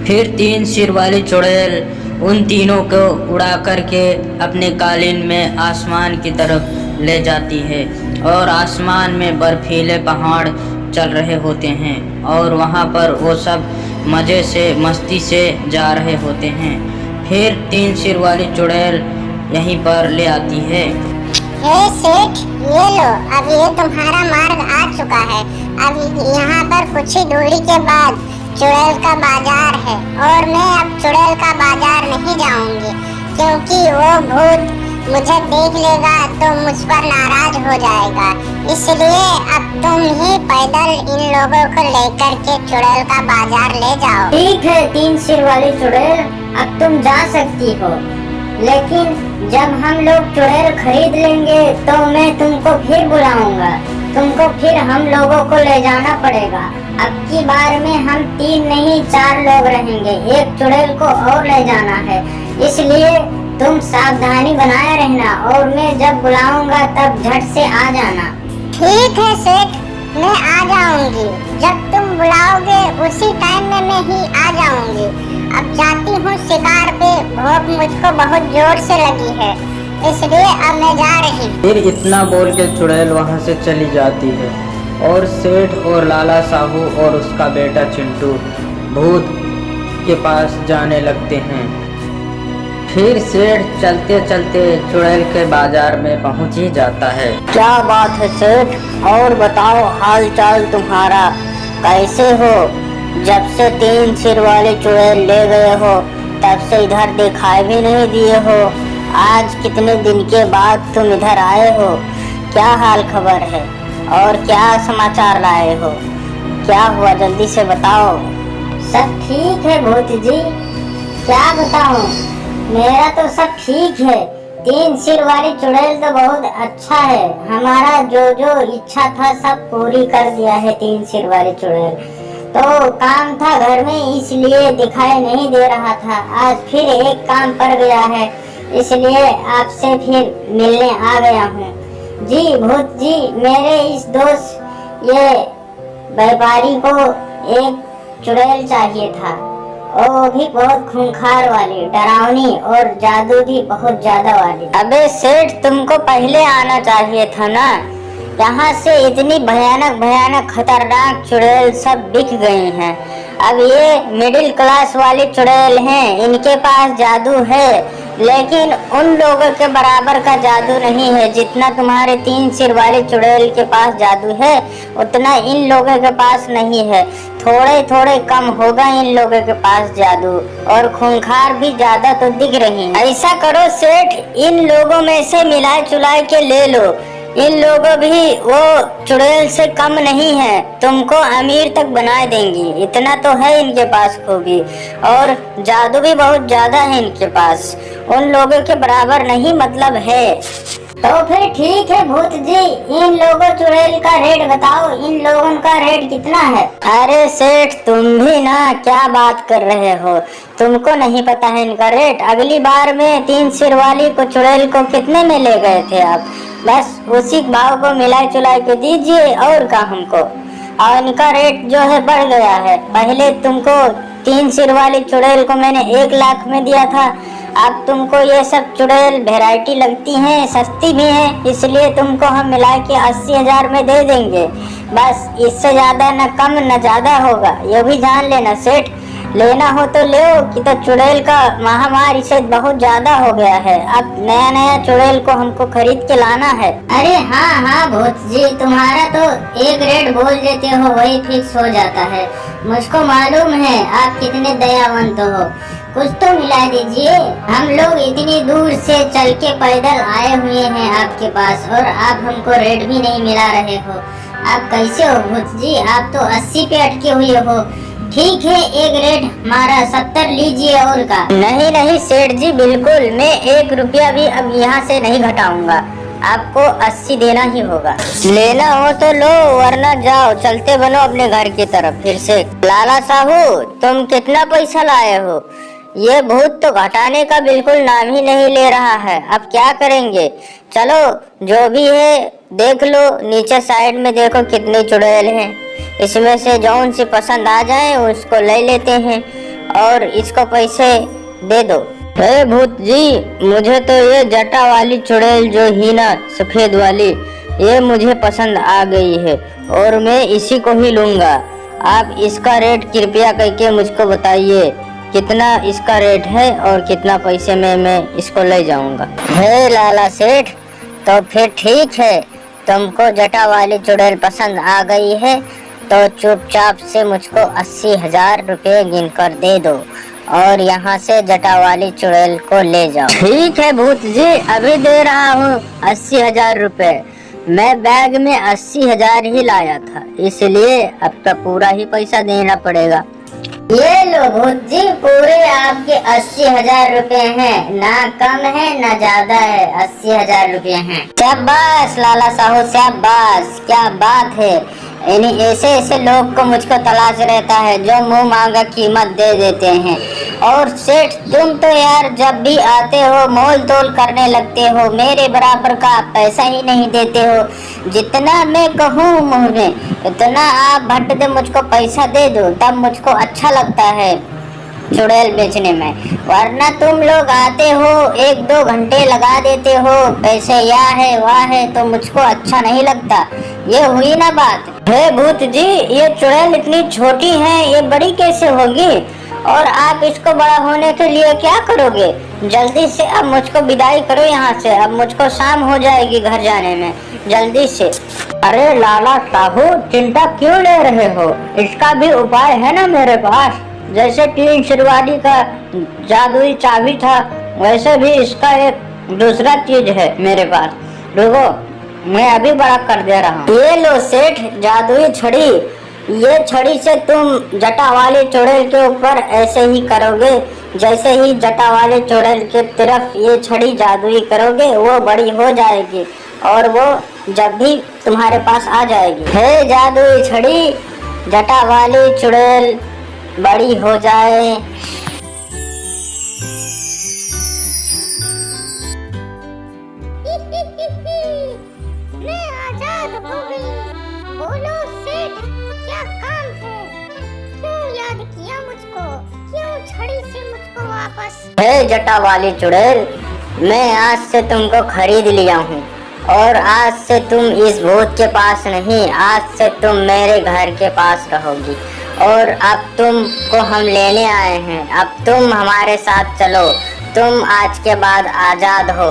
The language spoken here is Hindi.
फिर 3 सिर वाली चुड़ैल उन तीनों को उड़ा करके अपने कालीन में आसमान की तरफ ले जाती है और आसमान में बर्फीले पहाड़ चल रहे होते हैं और वहाँ पर वो सब मज़े से मस्ती से जा रहे होते हैं। फिर 3 सिर वाली चुड़ैल यहीं पर ले आती है। हे सेठ, ये लो, अब ये तुम्हारा मार्ग आ चुका है। अब यहाँ पर कुछ ही दूरी के बाद चुड़ैल का बाजार है और मैं अब चुड़ैल का बाजार नहीं जाऊंगी, क्योंकि वो भूत मुझे देख लेगा तो मुझ पर नाराज हो जाएगा। इसलिए अब तुम ही पैदल इन लोगों को लेकर के चुड़ैल का बाजार ले जाओ। ठीक है 3 सिर वाली चुड़ैल, अब तुम जा सकती हो, लेकिन जब हम लोग चुड़ैल खरीद लेंगे तो मैं तुमको फिर बुलाऊंगा। तुमको फिर हम लोगों को ले जाना पड़ेगा। अब की बार में हम 3 नहीं 4 लोग रहेंगे, एक चुड़ैल को और ले जाना है। इसलिए तुम सावधानी बनाए रहना और मैं जब बुलाऊंगा तब झट से आ जाना। ठीक है सेठ, मैं आ जाऊंगी। जब तुम बुलाओगे उसी टाइम में मैं ही आ जाऊंगी। अब जाती हूँ शिकार पे, भूख मुझको बहुत जोर से लगी है, इसलिए अब मैं जा रही हूँ। फिर इतना बोल के चुड़ैल वहाँ से चली जाती है और सेठ और लाला साहू और उसका बेटा चिंटू भूत के पास जाने लगते हैं। फिर सेठ चलते चलते चुड़ैल के बाजार में पहुँच ही जाता है। क्या बात है सेठ, और बताओ हाल चाल तुम्हारा, कैसे हो? जब से 3 सिर वाले चुड़ैल ले गए हो तब से इधर दिखाई भी नहीं दिए हो। आज कितने दिन के बाद तुम इधर आए हो, क्या हाल खबर है और क्या समाचार लाए हो? क्या हुआ, जल्दी से बताओ। सब ठीक है भूत जी, क्या बताऊं, मेरा तो सब ठीक है। 3 सिर वाली चुड़ैल तो बहुत अच्छा है, हमारा जो जो इच्छा था सब पूरी कर दिया है 3 सिर वाली चुड़ैल। तो काम था घर में, इसलिए दिखाई नहीं दे रहा था। आज फिर एक काम पड़ गया है, इसलिए आपसे फिर मिलने आ गया हूँ। जी भूत जी, मेरे इस दोस्त ये व्यापारी को एक चुड़ैल चाहिए था, वो भी बहुत खूंखार वाली, डरावनी और जादू भी बहुत ज्यादा वाली। अबे सेठ, तुमको पहले आना चाहिए था ना। यहाँ से इतनी भयानक भयानक खतरनाक चुड़ैल सब बिक गई हैं। अब ये मिडिल क्लास वाली चुड़ैल हैं, इनके पास जादू है, लेकिन उन लोगों के बराबर का जादू नहीं है। जितना तुम्हारे 3 सिर वाली चुड़ैल के पास जादू है उतना इन लोगों के पास नहीं है। थोड़े थोड़े कम होगा इन लोगों के पास जादू, और खूंखार भी ज्यादा तो दिख रही है। ऐसा करो सेठ, इन लोगों में से मिला चुला के ले लो। इन लोगों भी वो चुड़ैल से कम नहीं है, तुमको अमीर तक बना देंगी। इतना तो है इनके पास खूबी, और जादू भी बहुत ज्यादा है इनके पास, उन लोगों के बराबर नहीं मतलब है। तो फिर ठीक है भूत जी, इन लोगों चुड़ैल का रेट बताओ, इन लोगों का रेट कितना है? अरे सेठ, तुम भी ना क्या बात कर रहे हो, तुमको नहीं पता है इनका रेट? अगली बार में 3 सिर वाली को चुड़ैल को कितने में ले गए थे आप? बस उसी भाव को मिला चुला के दीजिए और का हमको। और इनका रेट जो है बढ़ गया है। पहले तुमको 3 सिर वाली चुड़ैल को मैंने 1 लाख में दिया था, अब तुमको ये सब चुड़ैल वैरायटी लगती हैं, सस्ती भी हैं, इसलिए तुमको हम मिला के 80,000 में दे देंगे। बस इससे ज्यादा न कम न ज्यादा होगा, ये भी जान लेना सेठ। लेना हो तो ले, कि तो चुड़ैल का महामारी से बहुत ज्यादा हो गया है, अब नया नया चुड़ैल को हमको खरीद के लाना है। अरे हाँ हाँ भूत जी, तुम्हारा तो एक रेट बोल देते हो वही फिक्स हो जाता है। मुझको मालूम है आप कितने दयावंत हो, कुछ तो मिला दीजिए। हम लोग इतनी दूर से चल के पैदल आए हुए हैं आपके पास, और आप हमको रेट भी नहीं मिला रहे हो। आप कैसे हो भूत जी, आप तो 80 पे अटके हुए हो। ठीक है, एक रेट हमारा 70 लीजिए और का। नहीं नहीं सेठ जी, बिल्कुल, मैं 1 रुपया भी अब यहाँ से नहीं घटाऊंगा, आपको 80 देना ही होगा। लेना हो तो लो, वरना जाओ, चलते बनो अपने घर की तरफ फिर से। लाला साहू, तुम कितना पैसा लाए हो? ये भूत तो घटाने का बिल्कुल नाम ही नहीं ले रहा है, अब क्या करेंगे? चलो जो भी है देख लो, नीचे साइड में देखो कितने चुड़ैल हैं, इसमें से जौन सी पसंद आ जाए उसको ले लेते हैं। और इसको पैसे दे दो। हे भूत जी, मुझे तो ये जटा वाली चुड़ैल जो ही ना सफेद वाली, ये मुझे पसंद आ गई है और मैं इसी को ही लूंगा। आप इसका रेट कृपया करके मुझको बताइए, कितना इसका रेट है और कितना पैसे में मैं इसको ले जाऊंगा। हे लाला सेठ, तो फिर ठीक है, तुमको जटा वाली चुड़ैल पसंद आ गई है तो चुपचाप से मुझको 80,000 रुपये गिन कर दे दो और यहाँ से जटा वाली चुड़ैल को ले जाओ। ठीक है भूत जी, अभी दे रहा हूँ 80,000 रुपये। मैं बैग में 80,000 ही लाया था, इसलिए अब तो पूरा ही पैसा देना पड़ेगा। ये लो भूत जी, पूरे आपके 80,000 रुपए हैं, ना कम है ना ज्यादा है, 80,000 रुपए हैं। शाबाश लाला साहू, शाबाश, क्या बात है। ऐसे ऐसे लोग को मुझको तलाश रहता है जो मुंह मांगा कीमत दे देते हैं। और सेठ, तुम तो यार जब भी आते हो मोल तोल करने लगते हो, मेरे बराबर का पैसा ही नहीं देते हो। जितना मैं कहूँ मुंह में उतना आप भट्ट दे मुझको पैसा दे दो, तब मुझको अच्छा लगता है चुड़ैल बेचने में। वरना तुम लोग आते हो 1-2 घंटे लगा देते हो, पैसे यहाँ है वहाँ है, तो मुझको अच्छा नहीं लगता। ये हुई ना बात। हे भूत जी, ये चुड़ैल इतनी छोटी है, ये बड़ी कैसे होगी? और आप इसको बड़ा होने के लिए क्या करोगे? जल्दी से अब मुझको विदाई करो यहाँ से, अब मुझको शाम हो जाएगी घर जाने में, जल्दी से। अरे लाला साहू, चिंता क्यों ले रहे हो? इसका भी उपाय है ना मेरे पास। जैसे 3 सिरवाली का जादुई चाबी था, वैसे भी इसका एक दूसरा चीज है मेरे पास। रुको, मैं अभी बड़ा कर दे रहा हूँ। ये लो सेठ, जादुई छड़ी। ये छड़ी से तुम जटा वाले चुड़ैल के ऊपर ऐसे ही करोगे, जैसे ही जटा वाले चुड़ैल के तरफ ये छड़ी जादुई करोगे, वो बड़ी हो जाएगी और वो जब भी तुम्हारे पास आ जाएगी। हे जादुई छड़ी, जटा वाली चुड़ैल बड़ी हो जाए। मैं आजाद हो गई। बोलो सेठ, क्या काम है? क्यों याद किया मुझको? क्यों छड़ी से मुझको वापस? हे जटा वाली चुड़ैल, मैं आज से तुमको खरीद लिया हूँ और आज से तुम इस भूत के पास नहीं, आज से तुम मेरे घर के पास रहोगी। और अब तुमको हम लेने आए हैं, अब तुम हमारे साथ चलो, तुम आज के बाद आजाद हो।